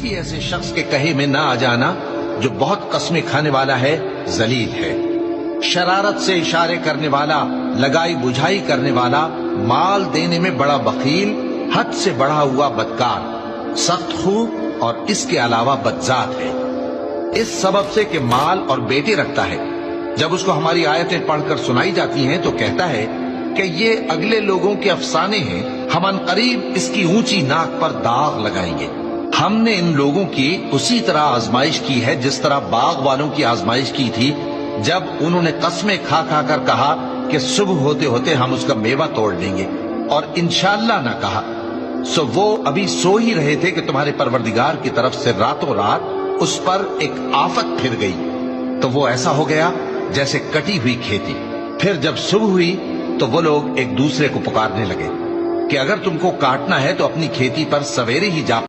किसी ऐसे शख्स के कहे में ना आ जाना जो बहुत कस्में खाने वाला है, जलील है। शरारत से इशारे करने वाला, लगाई बुझाई करने वाला, माल देने में बड़ा बखील, हद से बढ़ा हुआ बदकार, सख्त खू और इसके अलावा बदजात है। इस सबब से कि माल और बेटे रखता है, जब उसको हमारी आयतें पढ़कर सुनाई जाती हैं तो कहता है कि ये अगले लोगों के अफसाने हैं, हम अनकरीब इसकी ऊंची नाक पर दाग लगाएंगे। हमने इन लोगों की उसी तरह आजमाइश की है जिस तरह बाग वालों की आजमाइश की थी, जब उन्होंने कस्में खा खा कर कहा कि सुबह होते होते हम उसका मेवा तोड़ लेंगे, और इंशाअल्लाह ना कहा। सो वो अभी सो ही रहे थे कि तुम्हारे परवरदिगार की तरफ से रातों रात उस पर एक आफत फिर गई, तो वो ऐसा हो गया जैसे कटी हुई खेती। फिर जब सुबह हुई तो वो लोग एक दूसरे को पुकारने लगे कि अगर तुमको काटना है तो अपनी खेती पर सवेरे ही जा